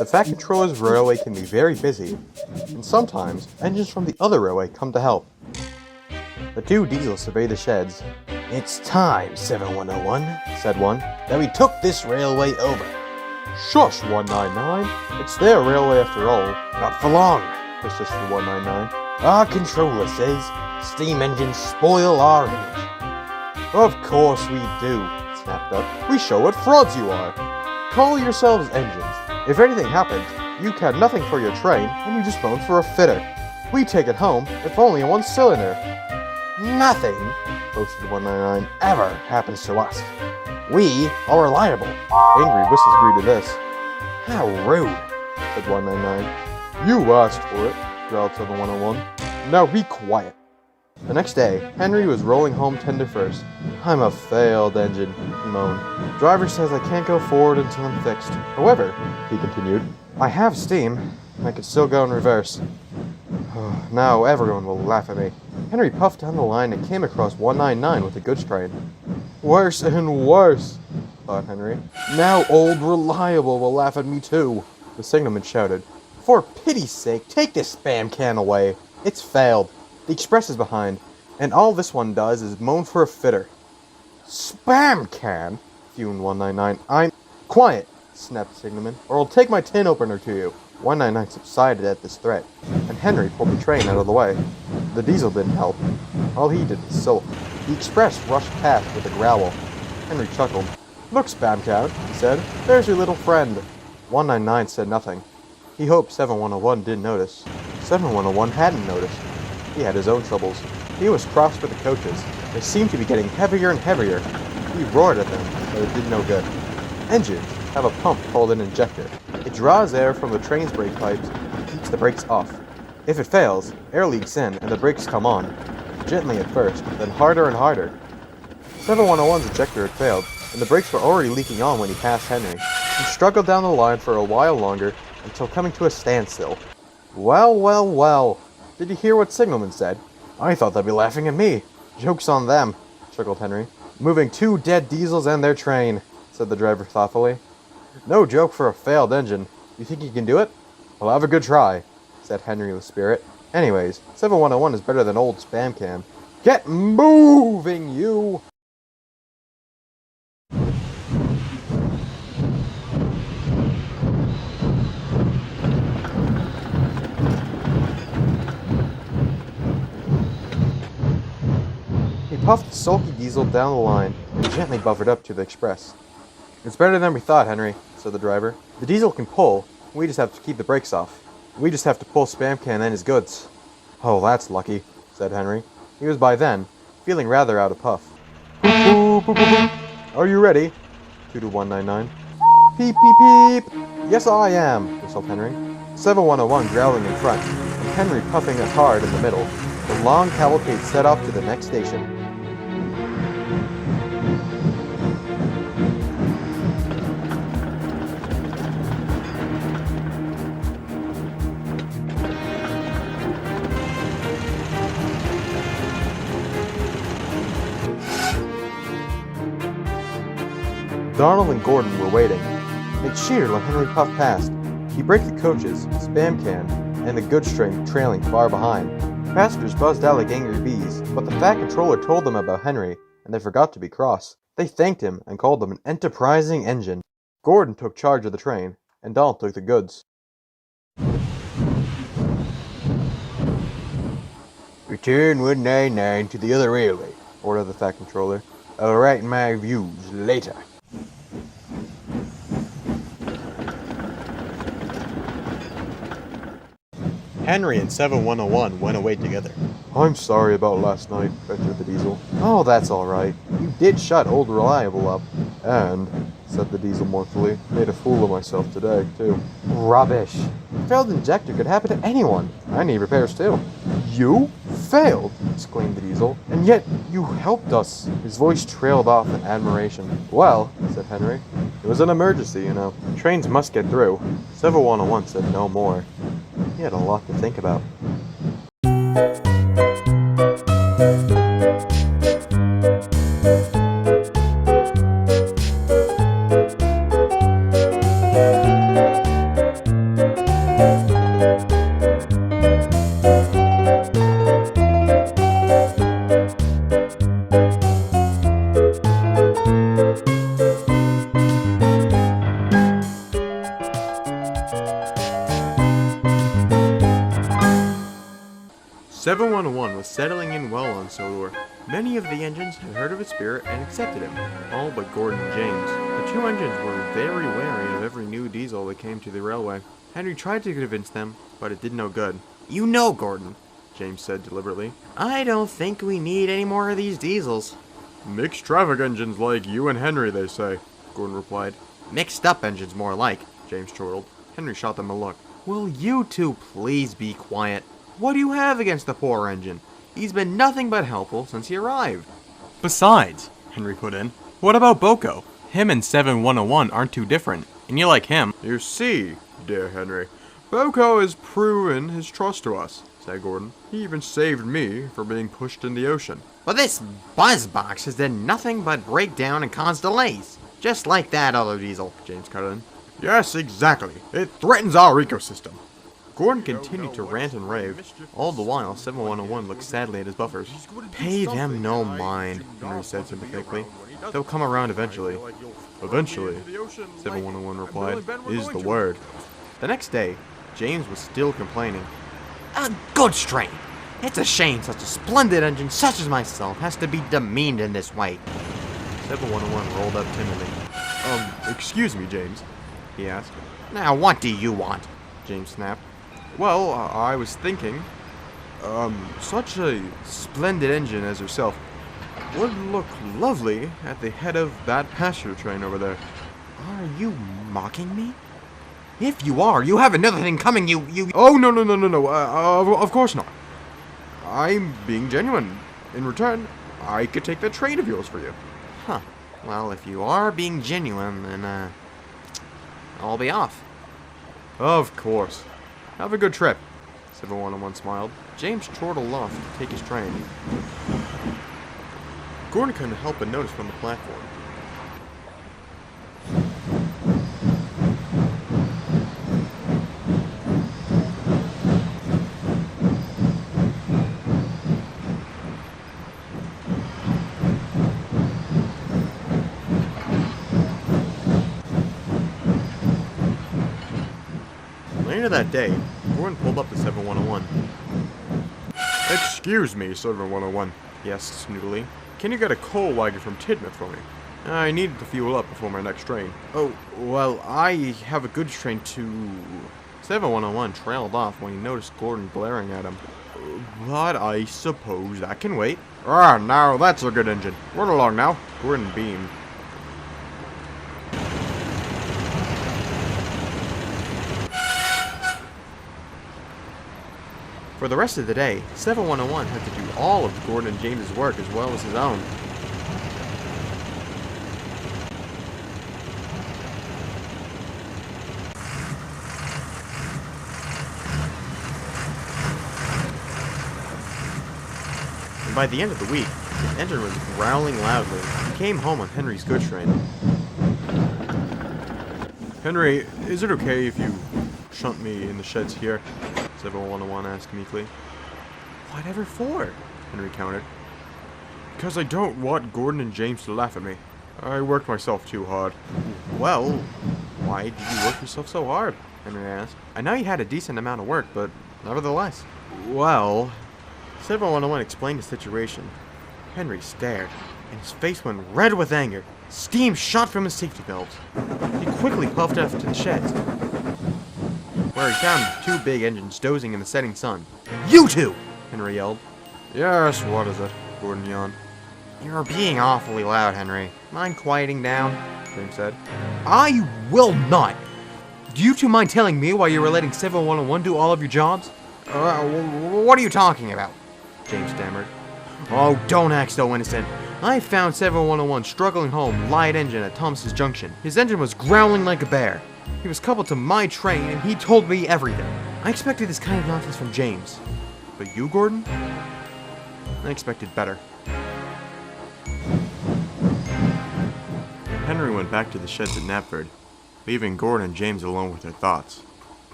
The Fat Controller's railway can be very busy, and sometimes engines from the other railway come to help. The two diesels survey the sheds. "It's time, 7101, said one, that we took this railway over." "Shush, 199. It's their railway after all." "Not for long," persisted 199. "Our controller says steam engines spoil our image." "Of course we do," snapped Duck. "We show what frauds you are. Call yourselves engines. If anything happens, you care nothing for your train, and you just phone for a fitter. We take it home, if only in one cylinder." "Nothing," boasted 199, "ever happens to us. We are reliable." Angry whistles greeted this. "How rude," said 199. "You asked for it," growled 7101. "Now be quiet." The next day, Henry was rolling home tender first. "I'm a failed engine," he moaned. "Driver says I can't go forward until I'm fixed. However," he continued, "I have steam, and I can still go in reverse. Now everyone will laugh at me." Henry puffed down the line and came across 199 with a goods train. "Worse and worse," thought Henry. "Now old Reliable will laugh at me too." The signalman shouted, "For pity's sake, take this spam can away. It's failed. The express is behind, and all this one does is moan for a fitter." "Spam can?" fumed 199. "I'm—" "Quiet," snapped the signalman, "or I'll take my tin opener to you." 199 subsided at this threat, and Henry pulled the train out of the way. The diesel didn't help. All he did was sulk. The express rushed past with a growl. Henry chuckled. "Look, Spam Can," he said. "There's your little friend." 199 said nothing. He hoped 7101 didn't notice. 7101 hadn't noticed. He had his own troubles. He was crossed with the coaches. They seemed to be getting heavier and heavier. He roared at them, but it did no good. Engines have a pump called an injector. It draws air from the train's brake pipes and keeps the brakes off. If it fails, air leaks in and the brakes come on. Gently at first, then harder and harder. 7101's injector had failed, and the brakes were already leaking on when he passed Henry. He struggled down the line for a while longer until coming to a standstill. "Well, well, well. Did you hear what Signalman said? I thought they'd be laughing at me. Joke's on them," chuckled Henry. "Moving 2 dead diesels and their train," said the driver thoughtfully. "No joke for a failed engine. You think you can do it?" "Well, have a good try," said Henry with spirit. "Anyways, 7101 is better than old Spam Can. Get moving, you!" He puffed the sulky diesel down the line and gently buffered up to the express. "It's better than we thought, Henry," said the driver. "The diesel can pull. We just have to keep the brakes off. We just have to pull Spam Can and his goods." "Oh, that's lucky," said Henry. He was by then feeling rather out of puff. "Boop, boop, boop, boop, boop. Are you ready?" tooted 199. "Peep, peep, peep. Yes, I am," whistled Henry. 7101 growling in front, and Henry puffing it hard in the middle. The long cavalcade set off to the next station. Donald and Gordon were waiting. They cheered when Henry puffed past. He braked the coaches, Spam Can, and the goods train trailing far behind. Passengers buzzed out like angry bees, but the Fat Controller told them about Henry, and they forgot to be cross. They thanked him and called him an enterprising engine. Gordon took charge of the train, and Donald took the goods. "Return 199 to the other railway," ordered the Fat Controller. "I'll write my views later." Henry and 7101 went away together. "I'm sorry about last night," ventured the diesel. "Oh, that's all right. You did shut old Reliable up." "And," said the diesel mournfully, "made a fool of myself today, too." "Rubbish. A failed injector could happen to anyone. I need repairs, too." "You? Failed?" exclaimed the diesel. "And yet you helped us." His voice trailed off in admiration. "Well," said Henry, "it was an emergency, you know. Trains must get through." 7101 said no more. He had a lot to think about. 7101 was settling in well on Sodor. Many of the engines had heard of his spirit and accepted him, all but Gordon and James. The two engines were very wary of every new diesel that came to the railway. Henry tried to convince them, but it did no good. "You know, Gordon," James said deliberately, "I don't think we need any more of these diesels." "Mixed traffic engines like you and Henry, they say," Gordon replied. "Mixed up engines, more like," James chortled. Henry shot them a look. "Will you two please be quiet? What do you have against the poor engine? He's been nothing but helpful since he arrived." "Besides," Henry put in, "what about Boko? Him and 7101 aren't too different, and you like him." "You see, dear Henry, Boko has proven his trust to us," said Gordon. "He even saved me from being pushed in the ocean." "But this buzzbox has done nothing but break down and cause delays. Just like that other diesel," James cut in. "Yes, exactly. It threatens our ecosystem." Gordon continued to rant and rave. All the while, 7101 looked sadly at his buffers. "Pay them no mind," Henry said sympathetically. "They'll come around eventually." "Eventually," 7101 replied, "is the word." The next day, James was still complaining. "A good strain! It's a shame such a splendid engine such as myself has to be demeaned in this way." 7101 rolled up timidly. Excuse me, James," he asked. "Now, what do you want?" James snapped. "Well, I was thinking, such a splendid engine as yourself would look lovely at the head of that passenger train over there." "Are you mocking me? If you are, you have another thing coming, you... "Oh, no, of course not. I'm being genuine. In return, I could take that train of yours for you." "Huh. Well, if you are being genuine, then, I'll be off." "Of course. Have a good trip," 7101 smiled. James chortled off to take his train. Gordon couldn't help but notice from the platform. Later that day, Gordon pulled up to 7101. "Excuse me, 7101, he asked snootily. "Can you get a coal wagon from Tidmouth for me? I need to fuel up before my next train." "Oh, well, I have a goods train to..." 7101 trailed off when he noticed Gordon glaring at him. "But I suppose that can wait." "Ah, now that's a good engine. Run along now." Gordon beamed. For the rest of the day, 7101 had to do all of Gordon and James's work as well as his own. And by the end of the week, his engine was growling loudly. He came home on Henry's goods train. "Henry, is it okay if you shunt me in the sheds here?" 7101 asked meekly. "Whatever for?" Henry countered. "Because I don't want Gordon and James to laugh at me. I worked myself too hard." "Well, why did you work yourself so hard?" Henry asked. "I know you had a decent amount of work, but nevertheless." "Well..." 7101 explained the situation. Henry stared, and his face went red with anger. Steam shot from his safety valves. He quickly puffed off to the sheds, where he found two big engines dozing in the setting sun. "You two!" Henry yelled. "Yes, what is it?" Gordon yawned. "You're being awfully loud, Henry. Mind quieting down?" James said. "I will not! Do you two mind telling me why you were letting 7101 do all of your jobs?" What are you talking about?" James stammered. "Oh, don't act so innocent. I found 7101 struggling home light engine at Thomas's Junction. His engine was growling like a bear. He was coupled to my train, and he told me everything. I expected this kind of nonsense from James. But you, Gordon? I expected better." Henry went back to the sheds at Knapford, leaving Gordon and James alone with their thoughts.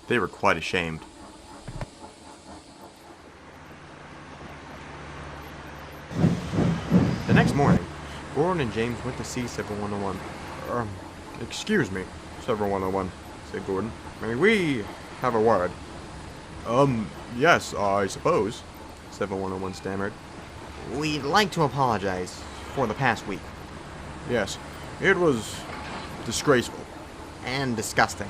They were quite ashamed. The next morning, Gordon and James went to see 7101. "Excuse me, 7101, said Gordon. "May we have a word?" Yes, I suppose, 7101 stammered. We'd like to apologize for the past week. Yes, it was disgraceful. And disgusting.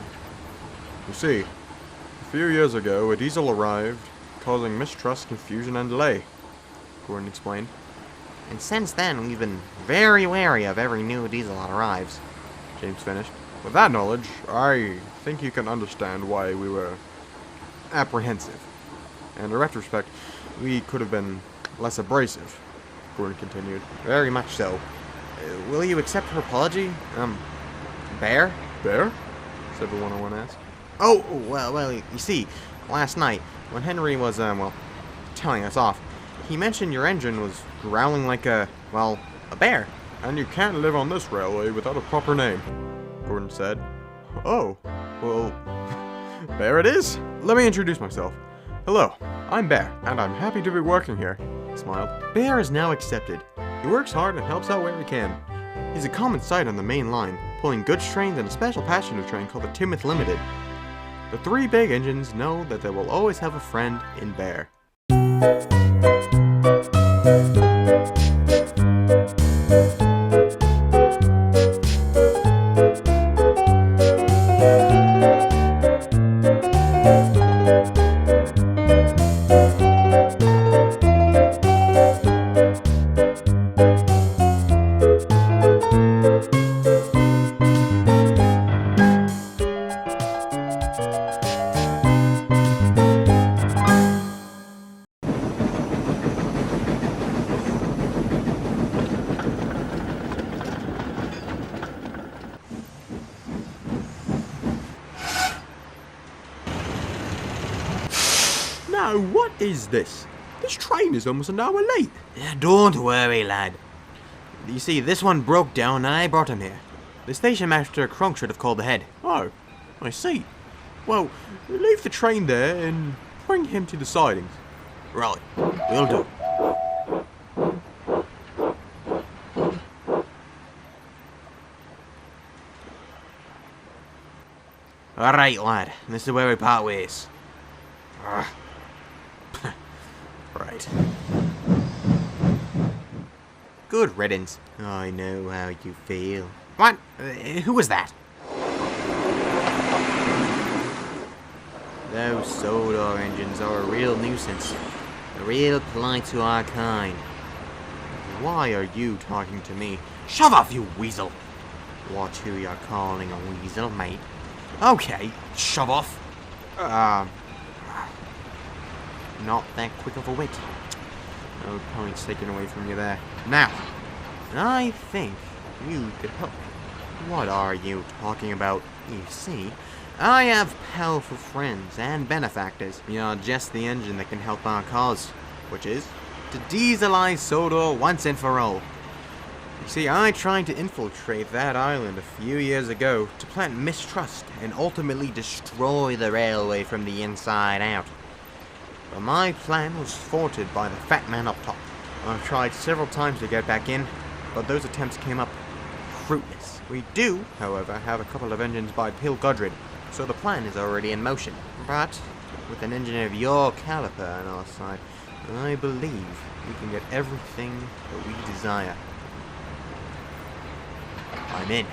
You see, a few years ago, a diesel arrived, causing mistrust, confusion, and delay, Gordon explained. And since then, we've been very wary of every new diesel that arrives, James finished. With that knowledge, I think you can understand why we were apprehensive. And in retrospect, we could have been less abrasive, Gordon continued. Very much so. Will you accept her apology? Bear? Bear? 7101 asked. Oh, well, you see, last night, when Henry was, telling us off, he mentioned your engine was growling like a bear. And you can't live on this railway without a proper name, Gordon said. Oh, well, Bear it is. Let me introduce myself. Hello, I'm Bear, and I'm happy to be working here, he smiled. Bear is now accepted. He works hard and helps out where he can. He's a common sight on the main line, pulling goods trains and a special passenger train called the Timoth Limited. The three big engines know that they will always have a friend in Bear. Now, what is this? This train is almost an hour late. Don't worry, lad. You see, this one broke down and I brought him here. The station master Crunk should have called ahead. Oh, I see. Well, leave the train there and bring him to the sidings. Right, will do. Alright, lad. This is where we part ways. Right. Good riddance. I know how you feel. What? Who was that? Those Sodor engines are a real nuisance. A real plight to our kind. Why are you talking to me? Shove off, you weasel! Watch who you're calling a weasel, mate. Okay, shove off. Not that quick of a wit. No points taken away from you there. Now, I think you could help me. What are you talking about? You see, I have powerful friends and benefactors. You're just the engine that can help our cause, which is to dieselize Sodor once and for all. You see, I tried to infiltrate that island a few years ago to plant mistrust and ultimately destroy the railway from the inside out. But my plan was thwarted by the fat man up top. I've tried several times to get back in, but those attempts came up fruitless. We do, however, have a couple of engines by Pil Gudrid, so the plan is already in motion. But with an engine of your caliber on our side, I believe we can get everything that we desire. I'm in.